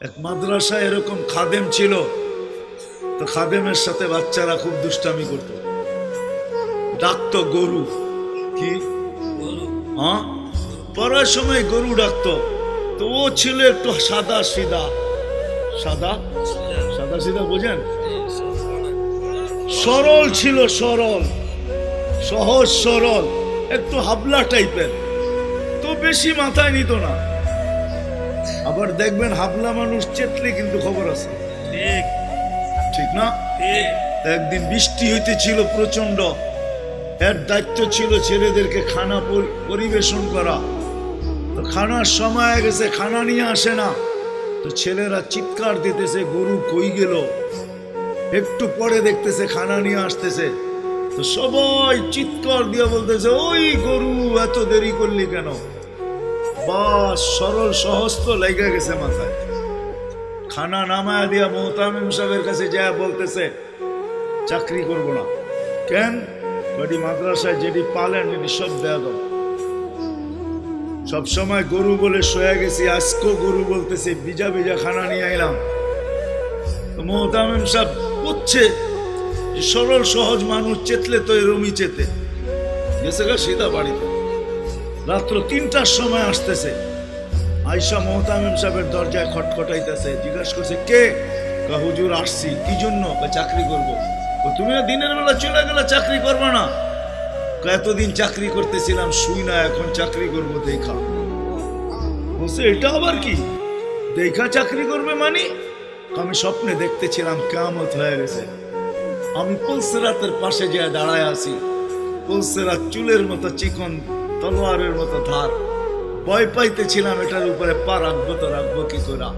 এক মাদ্রাসায় এরকম খাদেম ছিল, তো খাদেমের সাথে বাচ্চারা খুব দুষ্টামি করত, ডাকতো গরু। কি হ্যাঁ, পড়ার সময় গরু ডাকতো। তো ও ছিল একটু সাদা সিধা, সাদা সাদা সিধা বোঝেন, সরল ছিল, সরল সহজ সরল, একটু হাবলা টাইপের, তো বেশি মাথায় নিত না। আবার দেখবেন হাবলা মানুষ চেতলে কিন্তু খবর আছে, ঠিক ঠিক না? ঠিক। একদিন বৃষ্টি হইতেছিল প্রচন্ড, এর দায়িত্ব ছিল ছেলেদেরকে খানা পরিবেশন করা। তো খানার সময় হয়ে গেছে, খানা নিয়ে আসে না, তো ছেলেরা চিৎকার দিতেছে গরু কই গেল। একটু পরে দেখতেছে খানা নিয়ে আসতেছে, তো সবাই চিৎকার দিয়ে বলতেছে ওই গরু এত দেরি করলি কেন? বাস সরল সহজ তো লেগে গেছে মাথায়। খানা নামায়া দিয়া মোহতামিম সাহেবের কাছে যা বলতেছে চাকরি করব না। কেন? বাড়ি মাদ্রাসায় যেটি পালেন এটি সব দেয়া দাও। সবসময় গরু বলে শোয়া গেছি, আজকেও গরু বলতেছে, বিজা বিজা খানা নিয়ে আইলাম। তো মোহতামিম সাহেব বুঝছে যে সরল সহজ মানুষ চেতলে তো এরমই চেতে গেছে গা সিধা বাড়িতে। রাত্র ৩টার সময় আসতেছে, আয়সা মোহতামিম সাহেবের দরজায় খটখটাইতেছে, জিজ্ঞাসা করছে কে? হুজুর আসছি। কি জন্য? চাকরি করব। তুমি দিনের বেলা চলে গেলে চাকরি করবে না? এতদিন চাকরি করতেছিলাম শুই না, এখন চাকরি করব দেখা। বলছে এটা আবার কি দেখা চাকরি করবে মানে? আমি স্বপ্নে দেখতেছিলাম কিয়ামত হয়ে গেছে, আমি পুলসিরাতের পাশে যে দাঁড়ায় আছি, পুলসিরাত চুলের মতো চিকন, তলোয়ারের মতো ধার, ভয় পাইতেছিলাম এটার উপরে পা রাখবো তো রাখবো কি করে।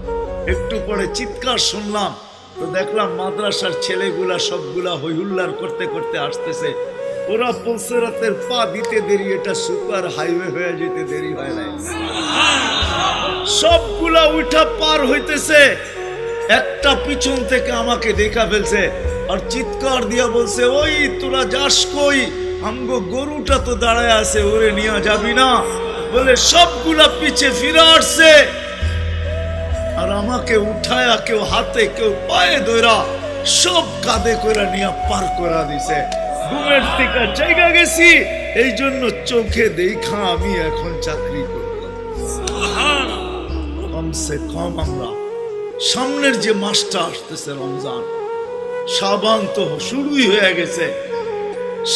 একটু পরে চিৎকার শুনলাম, তো দেখলাম মাদ্রাসার ছেলেগুলা সবগুলা হইহুল্লার করতে করতে আসতেছে। ওরা পুলসিরাতের পা দিতে দেরি, এটা সুপার হাইওয়ে হয়ে যেতে দেরি হয় নাই। সবগুলা উঠা পার হইতেছে, একটা পিছন থেকে আমাকে দেখা ফেলছে আর চিৎকার দিয়া বলছে ওই তোরা যাস কই? আমগো গরুটা তো দাঁড়ায় আছে, ওরে নিয়ে যাবি না? বলে সবগুলা পিছে ফিরে আসছে আর আমাকে উঠায়া কেউ হাতে কেউ পায়ে ধরা সব কাঁধে করে নিয়ে পার করা দিছে। ঘুমের থেকে জায়গা গেছি, এই জন্য চোখে দেখা আমি এখন চাকরি করব। কমসে কম আমরা সামনের যে মাসটা আসতেছে রমজান, শাবান তো শুরুই হয়ে গেছে।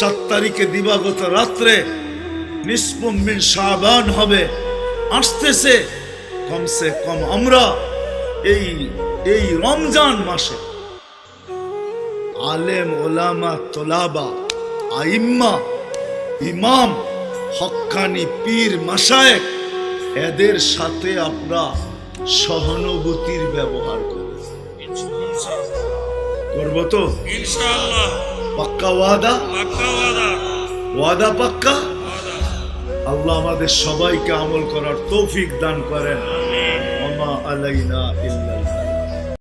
7 তারিখে দিবাগত রাত্রে নিসফুম মিন শাবান হবে, আসতেছে। কমসে কম আমরা এই রমজান মাসে আলেম ওলামা তোলাবা আইম্মা ইমাম হক্কানি পীর মাশায়েখ এদের সাথে আমরা সহানুভূতির ব্যবহার করব। করব তো ইনশাআল্লাহ। পাক্কা ওয়াদা? পাক্কা ওয়াদা। ওয়াদা পাক্কা? আল্লাহ আমাদের সবাইকে আমল করার তৌফিক দান করেন। ওমা আলাইনা ইল্লা